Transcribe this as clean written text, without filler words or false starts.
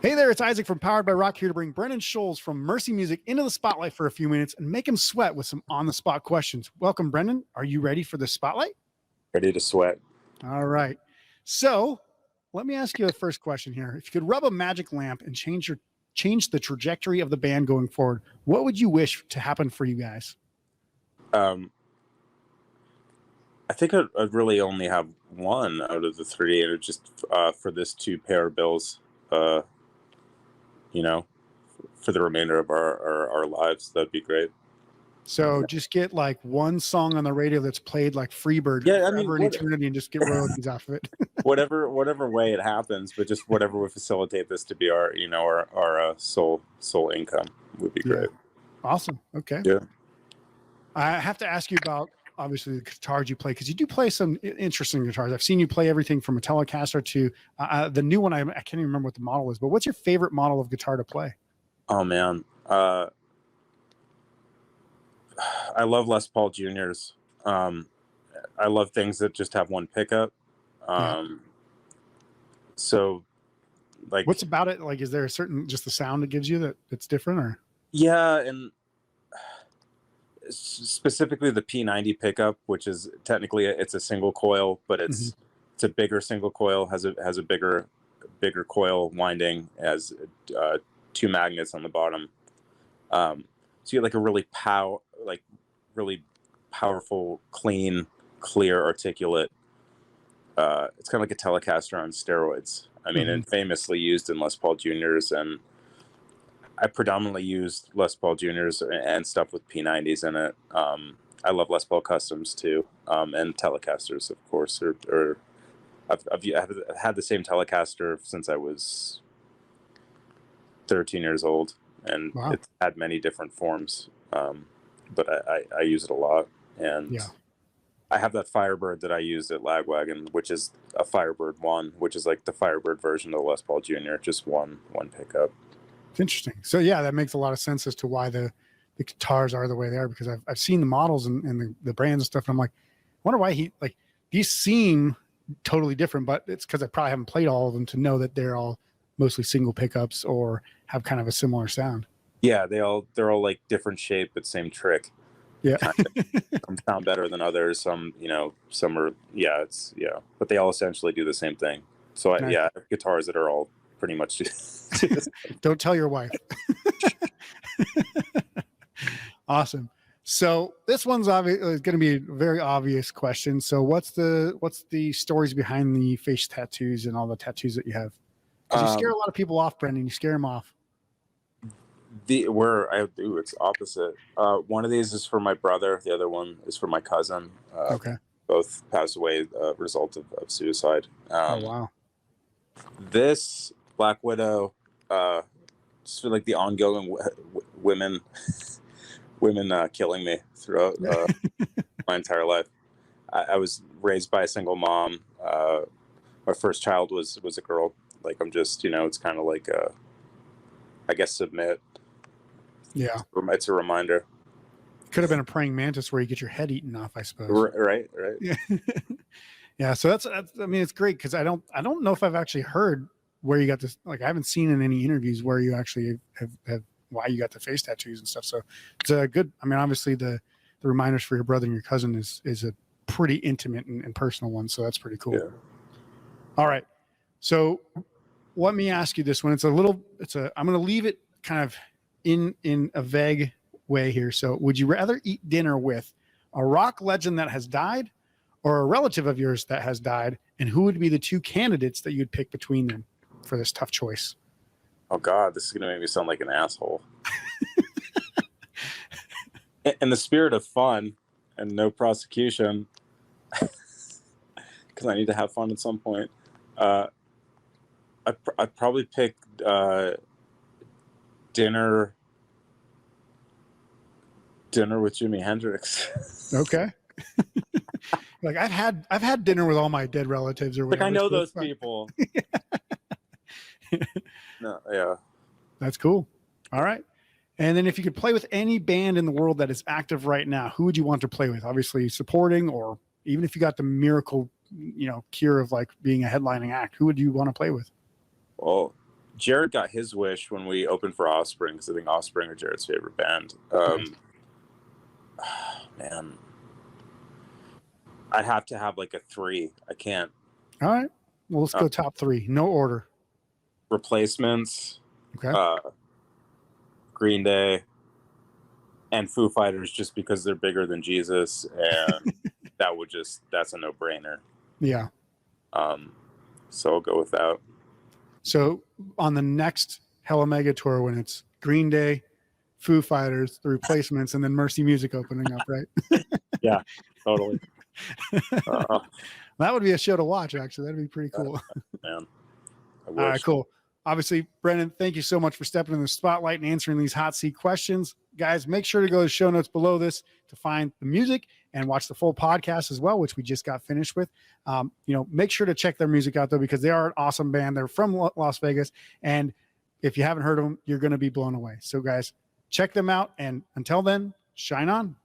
Hey there, it's Isaac from Powered by Rock here to bring Brendan Scholz from Mercy Music into the spotlight for a few minutes and make him sweat with some on-the-spot questions. Welcome, Brendan. Are you ready for the spotlight? Ready to sweat. All right. So let me ask you the first question here. If you could rub a magic lamp and change the trajectory of the band going forward, what would you wish to happen for you guys? I think I'd really only have one out of the three, and it's just for this to pay our bills, for the remainder of our lives. That'd be great. So just get like one song on the radio that's played like Freebird forever in eternity and just get royalties off of it. whatever way it happens, but just whatever would facilitate this to be our sole income would be great. Awesome. Okay. Yeah. I have to ask you about obviously the guitars you play, because you do play some interesting guitars. I've seen you play everything from a Telecaster to the new one. I can't even remember what the model is, but what's your favorite model of guitar to play? Oh man. I love Les Paul Juniors. I love things that just have one pickup. So like, what's about it? Like, is there a certain, just the sound it gives you that's different, or? Yeah. And specifically the P90 pickup, which is technically it's a single coil, but it's a bigger single coil, has a bigger coil winding, has two magnets on the bottom. So you get like a really powerful, clean, clear, articulate. It's kind of like a Telecaster on steroids. I mean, and famously used in Les Paul Juniors, and I predominantly used Les Paul Juniors and stuff with P90s in it. I love Les Paul Customs too, and Telecasters, of course. I've had the same Telecaster since I was 13 years old, and it's had many different forms. But I use it a lot, and I have that Firebird that I used at Lagwagon, which is a Firebird 1, which is like the Firebird version of the Les Paul Junior, just one pickup. Interesting. So yeah, that makes a lot of sense as to why the guitars are the way they are, because I've seen the models and the brands and stuff, and I'm like, I wonder why these seem totally different, but it's because I probably haven't played all of them to know that they're all mostly single pickups or have kind of a similar sound. Yeah, they're all like different shape but same trick. Yeah. Some sound better than others. Some are but they all essentially do the same thing. So I have guitars that are all pretty much just Don't tell your wife. Awesome. So this one's going to be a very obvious question. So what's the stories behind the face tattoos and all the tattoos that you have? Because you scare a lot of people off, Brendan. You scare them off. It's opposite. One of these is for my brother. The other one is for my cousin. Okay. Both passed away result of suicide. Oh wow. This Black Widow, just for like the ongoing women killing me throughout my entire life. I was raised by a single mom. My first child was a girl. Like, I'm just, it's kind of like I guess submit. Yeah. It's a reminder. Could have been a praying mantis where you get your head eaten off, I suppose. Right. Yeah. Yeah. So that's, I mean, it's great, because I don't know if I've actually heard where you got this. Like, I haven't seen in any interviews where you actually have why you got the face tattoos and stuff. So it's a good, I mean, obviously the reminders for your brother and your cousin is a pretty intimate and personal one. So that's pretty cool. Yeah. All right. So let me ask you this one. I'm going to leave it kind of in a vague way here. So would you rather eat dinner with a rock legend that has died or a relative of yours that has died? And who would be the two candidates that you'd pick between them for this tough choice? Oh God, this is going to make me sound like an asshole. In the spirit of fun and no prosecution, because I need to have fun at some point, I'd probably pick dinner with Jimi Hendrix. Okay. Like, I've had dinner with all my dead relatives or whatever. Like, I know those people. No, yeah. That's cool. All right. And then if you could play with any band in the world that is active right now, who would you want to play with? Obviously supporting, or even if you got the miracle, cure of like being a headlining act, who would you want to play with? Well, Jared got his wish when we opened for Offspring, because I think Offspring are Jared's favorite band. Man, I'd have to have like a 3. I can't. All right. Well, let's go top 3. No order. Replacements. Okay. Green Day and Foo Fighters, just because they're bigger than Jesus, and that's a no-brainer. Yeah. So I'll go with that. So on the next Hella Mega tour, when it's Green Day, Foo Fighters, the Replacements, and then Mercy Music opening up, right? Yeah, totally. That would be a show to watch, actually. That'd be pretty cool. Man, all right, cool. Obviously, Brendan, thank you so much for stepping in the spotlight and answering these hot seat questions. Guys, make sure to go to the show notes below this to find the music and watch the full podcast as well, which we just got finished with. Make sure to check their music out, though, because they are an awesome band. They're from Las Vegas. And if you haven't heard of them, you're going to be blown away. So, guys, check them out. And until then, shine on.